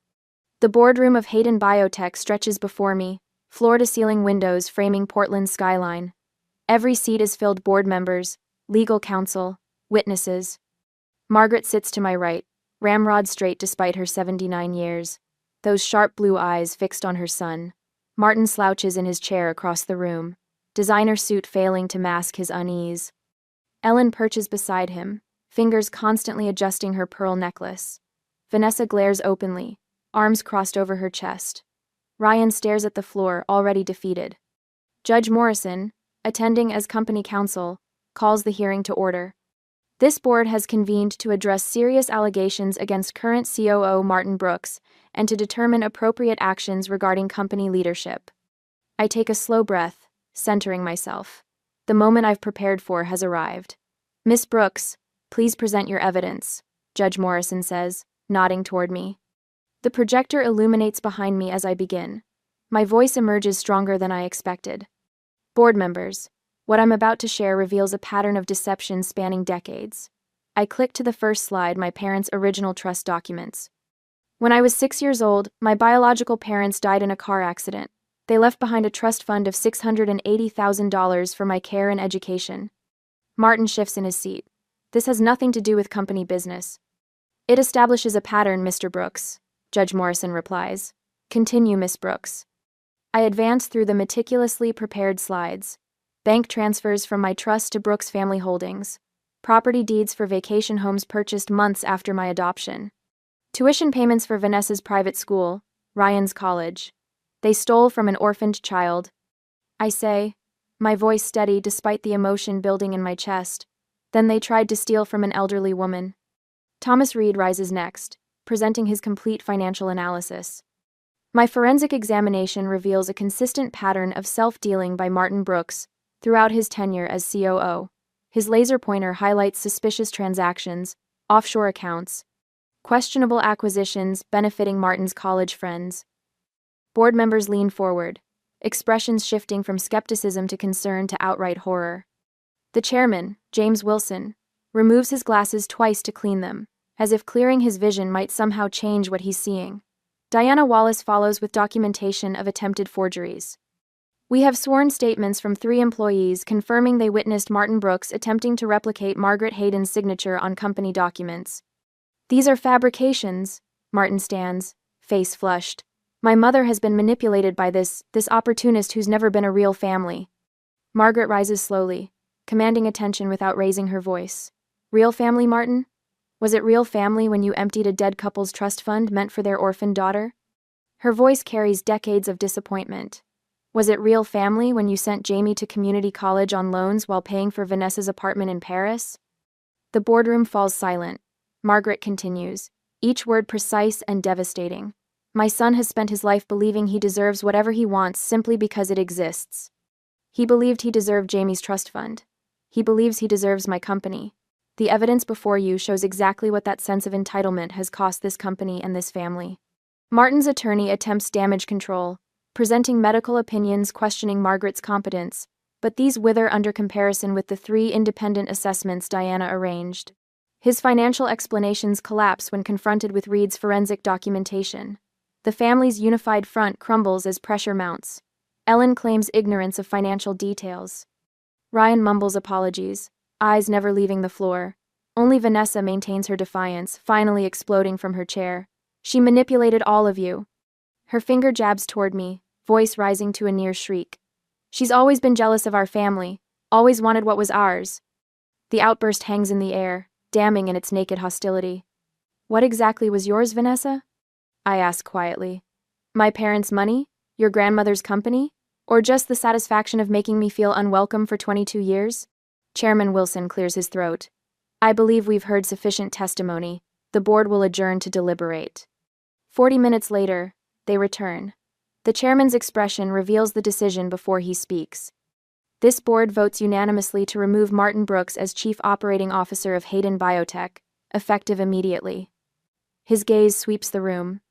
The boardroom of Hayden Biotech stretches before me, floor-to-ceiling windows framing Portland's skyline. Every seat is filled board members, legal counsel, witnesses. Margaret sits to my right, ramrod straight despite her 79 years, those sharp blue eyes fixed on her son. Martin slouches in his chair across the room, designer suit failing to mask his unease. Ellen perches beside him, fingers constantly adjusting her pearl necklace. Vanessa glares openly, arms crossed over her chest. Ryan stares at the floor, already defeated. Judge Morrison, attending as company counsel, calls the hearing to order. This board has convened to address serious allegations against current COO Martin Brooks and to determine appropriate actions regarding company leadership. I take a slow breath, centering myself. The moment I've prepared for has arrived. Miss Brooks, please present your evidence, Judge Morrison says, nodding toward me. The projector illuminates behind me as I begin. My voice emerges stronger than I expected. Board members, what I'm about to share reveals a pattern of deception spanning decades. I click to the first slide, my parents' original trust documents. When I was 6 years old, my biological parents died in a car accident. They left behind a trust fund of $680,000 for my care and education. Martin shifts in his seat. This has nothing to do with company business. It establishes a pattern, Mr. Brooks, Judge Morrison replies. Continue, Miss Brooks. I advance through the meticulously prepared slides. Bank transfers from my trust to Brooks Family Holdings. Property deeds for vacation homes purchased months after my adoption. Tuition payments for Vanessa's private school, Ryan's college. They stole from an orphaned child. I say, my voice steady despite the emotion building in my chest. Then they tried to steal from an elderly woman. Thomas Reed rises next, presenting his complete financial analysis. My forensic examination reveals a consistent pattern of self-dealing by Martin Brooks throughout his tenure as COO. His laser pointer highlights suspicious transactions, offshore accounts, questionable acquisitions benefiting Martin's college friends. Board members lean forward, expressions shifting from skepticism to concern to outright horror. The chairman, James Wilson, removes his glasses twice to clean them, as if clearing his vision might somehow change what he's seeing. Diana Wallace follows with documentation of attempted forgeries. We have sworn statements from 3 employees confirming they witnessed Martin Brooks attempting to replicate Margaret Hayden's signature on company documents. These are fabrications, Martin stands, face flushed. My mother has been manipulated by this opportunist who's never been a real family. Margaret rises slowly, commanding attention without raising her voice. Real family, Martin? Was it real family when you emptied a dead couple's trust fund meant for their orphaned daughter? Her voice carries decades of disappointment. Was it real family when you sent Jamie to community college on loans while paying for Vanessa's apartment in Paris? The boardroom falls silent. Margaret continues, each word precise and devastating. My son has spent his life believing he deserves whatever he wants simply because it exists. He believed he deserved Jamie's trust fund. He believes he deserves my company. The evidence before you shows exactly what that sense of entitlement has cost this company and this family. Martin's attorney attempts damage control, presenting medical opinions questioning Margaret's competence, but these wither under comparison with the 3 independent assessments Diana arranged. His financial explanations collapse when confronted with Reed's forensic documentation. The family's unified front crumbles as pressure mounts. Ellen claims ignorance of financial details. Ryan mumbles apologies, eyes never leaving the floor. Only Vanessa maintains her defiance, finally exploding from her chair. She manipulated all of you. Her finger jabs toward me, voice rising to a near shriek. She's always been jealous of our family, always wanted what was ours. The outburst hangs in the air, damning in its naked hostility. What exactly was yours, Vanessa? I ask quietly. My parents' money? Your grandmother's company? Or just the satisfaction of making me feel unwelcome for 22 years? Chairman Wilson clears his throat. I believe we've heard sufficient testimony. The board will adjourn to deliberate. 40 minutes later, they return. The chairman's expression reveals the decision before he speaks. This board votes unanimously to remove Martin Brooks as Chief Operating Officer of Hayden Biotech, effective immediately. His gaze sweeps the room.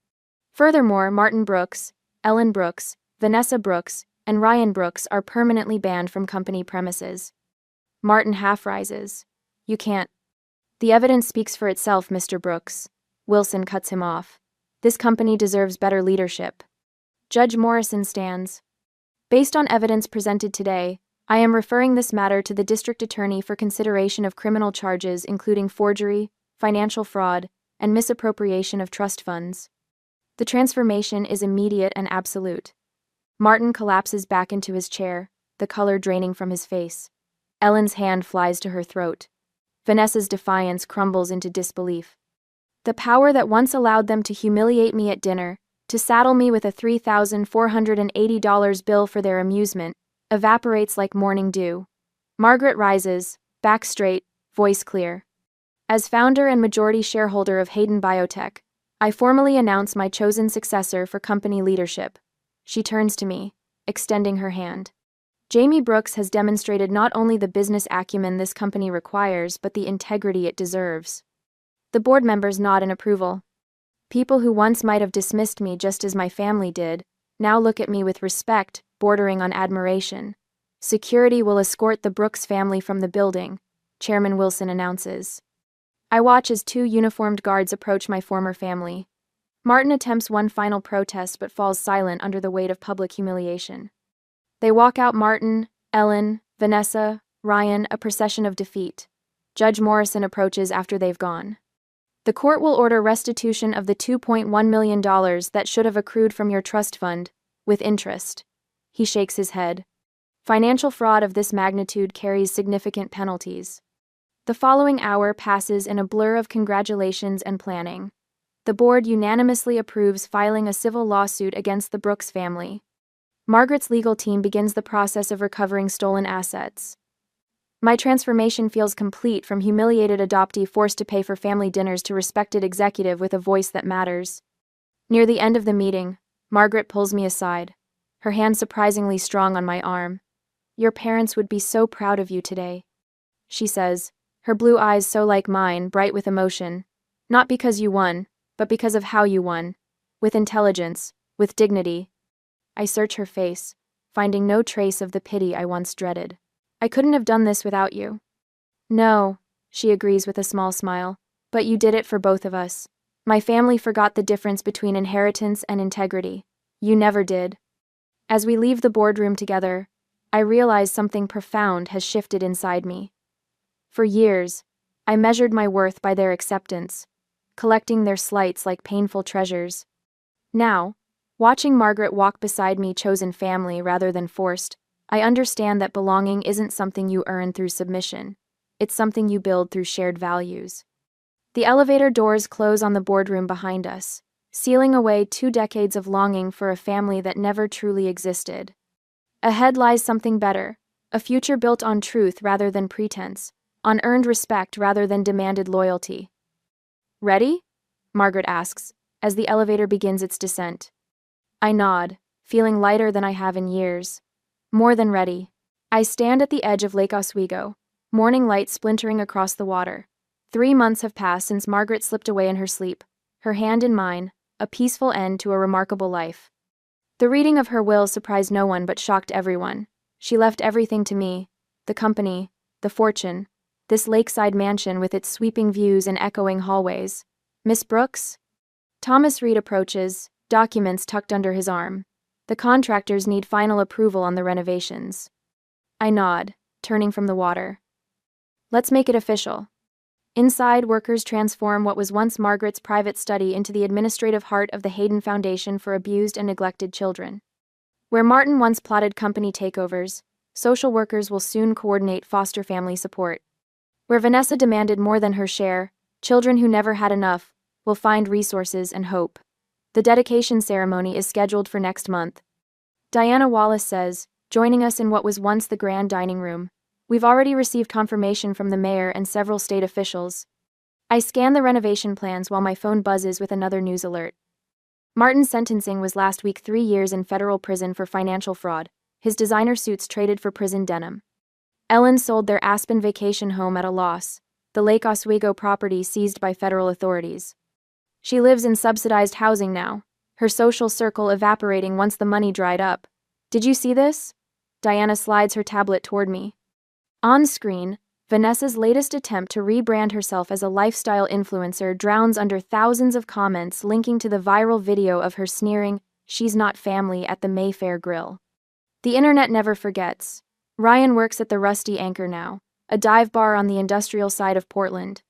Furthermore, Martin Brooks, Ellen Brooks, Vanessa Brooks, and Ryan Brooks are permanently banned from company premises. Martin half rises. You can't. The evidence speaks for itself, Mr. Brooks. Wilson cuts him off. This company deserves better leadership. Judge Morrison stands. Based on evidence presented today, I am referring this matter to the district attorney for consideration of criminal charges including forgery, financial fraud, and misappropriation of trust funds. The transformation is immediate and absolute. Martin collapses back into his chair, the color draining from his face. Ellen's hand flies to her throat. Vanessa's defiance crumbles into disbelief. The power that once allowed them to humiliate me at dinner, to saddle me with a $3,480 bill for their amusement, evaporates like morning dew. Margaret rises, back straight, voice clear. As founder and majority shareholder of Hayden Biotech, I formally announce my chosen successor for company leadership. She turns to me, extending her hand. Jamie Brooks has demonstrated not only the business acumen this company requires, but the integrity it deserves. The board members nod in approval. People who once might have dismissed me just as my family did, now look at me with respect, bordering on admiration. Security will escort the Brooks family from the building, Chairman Wilson announces. I watch as 2 uniformed guards approach my former family. Martin attempts one final protest but falls silent under the weight of public humiliation. They walk out Martin, Ellen, Vanessa, Ryan, a procession of defeat. Judge Morrison approaches after they've gone. The court will order restitution of the $2.1 million that should have accrued from your trust fund, with interest. He shakes his head. Financial fraud of this magnitude carries significant penalties. The following hour passes in a blur of congratulations and planning. The board unanimously approves filing a civil lawsuit against the Brooks family. Margaret's legal team begins the process of recovering stolen assets. My transformation feels complete, from humiliated adoptee forced to pay for family dinners to respected executive with a voice that matters. Near the end of the meeting, Margaret pulls me aside, her hand surprisingly strong on my arm. Your parents would be so proud of you today. she says, her blue eyes so like mine, bright with emotion. Not because you won, but because of how you won. With intelligence, with dignity. I search her face, finding no trace of the pity I once dreaded. I couldn't have done this without you. No, she agrees with a small smile, but you did it for both of us. My family forgot the difference between inheritance and integrity. You never did. As we leave the boardroom together, I realize something profound has shifted inside me. For years, I measured my worth by their acceptance, collecting their slights like painful treasures. Now, watching Margaret walk beside me chosen family rather than forced, I understand that belonging isn't something you earn through submission. It's something you build through shared values. The elevator doors close on the boardroom behind us, sealing away 2 decades of longing for a family that never truly existed. Ahead lies something better, a future built on truth rather than pretense, on earned respect rather than demanded loyalty. Ready? Margaret asks, as the elevator begins its descent. I nod, feeling lighter than I have in years. More than ready. I stand at the edge of Lake Oswego, morning light splintering across the water. 3 months have passed since Margaret slipped away in her sleep, her hand in mine, a peaceful end to a remarkable life. The reading of her will surprised no one but shocked everyone. She left everything to me, the company, the fortune, this lakeside mansion with its sweeping views and echoing hallways. Miss Brooks? Thomas Reed approaches, documents tucked under his arm. The contractors need final approval on the renovations. I nod, turning from the water. Let's make it official. Inside, workers transform what was once Margaret's private study into the administrative heart of the Hayden Foundation for Abused and Neglected Children. Where Martin once plotted company takeovers, social workers will soon coordinate foster family support. Where Vanessa demanded more than her share, children who never had enough will find resources and hope. The dedication ceremony is scheduled for next month. Diana Wallace says, joining us in what was once the grand dining room. We've already received confirmation from the mayor and several state officials. I scan the renovation plans while my phone buzzes with another news alert. Martin's sentencing was last week, 3 years in federal prison for financial fraud, his designer suits traded for prison denim. Ellen sold their Aspen vacation home at a loss, the Lake Oswego property seized by federal authorities. She lives in subsidized housing now, her social circle evaporating once the money dried up. Did you see this? Diana slides her tablet toward me. On screen, Vanessa's latest attempt to rebrand herself as a lifestyle influencer drowns under thousands of comments linking to the viral video of her sneering, "She's not family" at the Mayfair Grill. The internet never forgets. Ryan works at the Rusty Anchor now, a dive bar on the industrial side of Portland.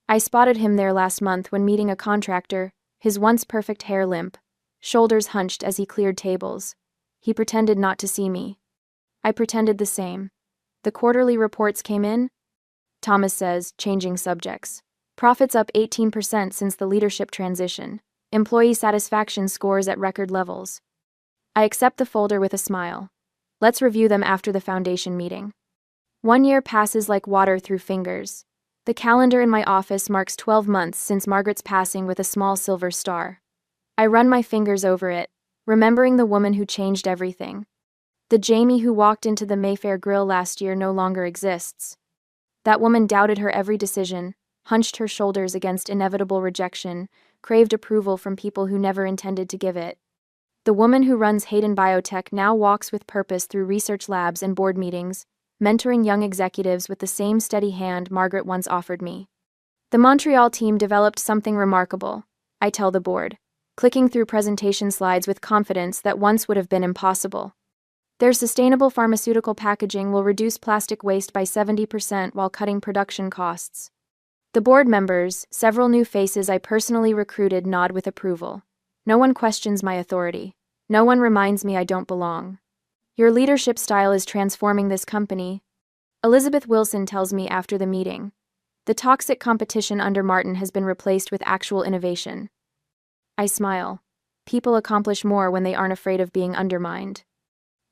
I spotted him there last month when meeting a contractor, his once perfect hair limp, shoulders hunched as he cleared tables. He pretended not to see me. I pretended the same. The quarterly reports came in? Thomas says, changing subjects. Profits up 18% since the leadership transition. Employee satisfaction scores at record levels. I accept the folder with a smile. Let's review them after the foundation meeting. 1 year passes like water through fingers. The calendar in my office marks 12 months since Margaret's passing with a small silver star. I run my fingers over it, remembering the woman who changed everything. The Jamie who walked into the Mayfair Grill last year no longer exists. That woman doubted her every decision, hunched her shoulders against inevitable rejection, craved approval from people who never intended to give it. The woman who runs Hayden Biotech now walks with purpose through research labs and board meetings, mentoring young executives with the same steady hand Margaret once offered me. The Montreal team developed something remarkable, I tell the board, clicking through presentation slides with confidence that once would have been impossible. Their sustainable pharmaceutical packaging will reduce plastic waste by 70% while cutting production costs. The board members, several new faces I personally recruited, nod with approval. No one questions my authority. No one reminds me I don't belong. Your leadership style is transforming this company, Elizabeth Wilson tells me after the meeting. The toxic competition under Martin has been replaced with actual innovation. I smile. People accomplish more when they aren't afraid of being undermined.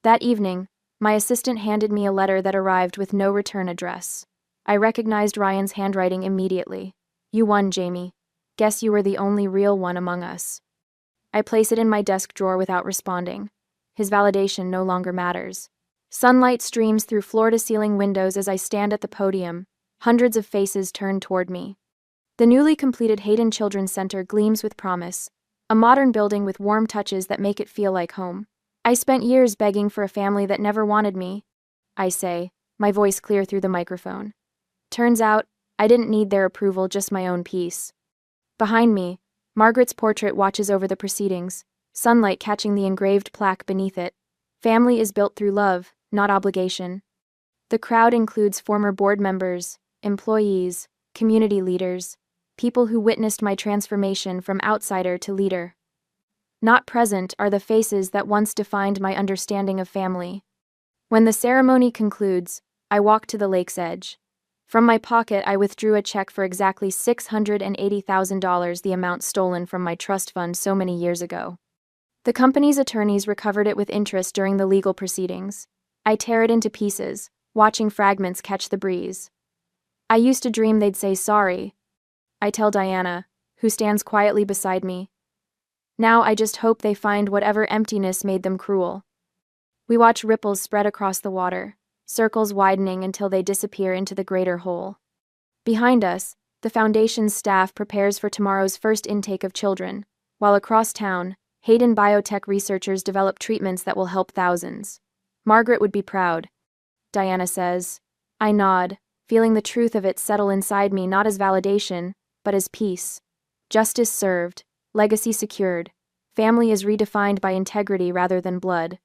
That evening, my assistant handed me a letter that arrived with no return address. I recognized Ryan's handwriting immediately. You won, Jamie. Guess you were the only real one among us. I place it in my desk drawer without responding. His validation no longer matters. Sunlight streams through floor-to-ceiling windows as I stand at the podium. Hundreds of faces turn toward me. The newly completed Hayden Children's Center gleams with promise, a modern building with warm touches that make it feel like home. I spent years begging for a family that never wanted me, I say, my voice clear through the microphone. Turns out, I didn't need their approval, just my own peace. Behind me, Margaret's portrait watches over the proceedings, sunlight catching the engraved plaque beneath it. Family is built through love, not obligation. The crowd includes former board members, employees, community leaders, people who witnessed my transformation from outsider to leader. Not present are the faces that once defined my understanding of family. When the ceremony concludes, I walk to the lake's edge. From my pocket, I withdrew a check for exactly $680,000, the amount stolen from my trust fund so many years ago. The company's attorneys recovered it with interest during the legal proceedings. I tear it into pieces, watching fragments catch the breeze. I used to dream they'd say sorry, I tell Diana, who stands quietly beside me. Now I just hope they find whatever emptiness made them cruel. We watch ripples spread across the water, circles widening until they disappear into the greater whole. Behind us, the Foundation's staff prepares for tomorrow's first intake of children, while across town, Hayden biotech researchers develop treatments that will help thousands. Margaret would be proud, Diana says. I nod, feeling the truth of it settle inside me, not as validation, but as peace. Justice served, legacy secured, family is redefined by integrity rather than blood.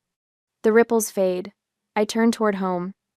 The ripples fade. I turn toward home,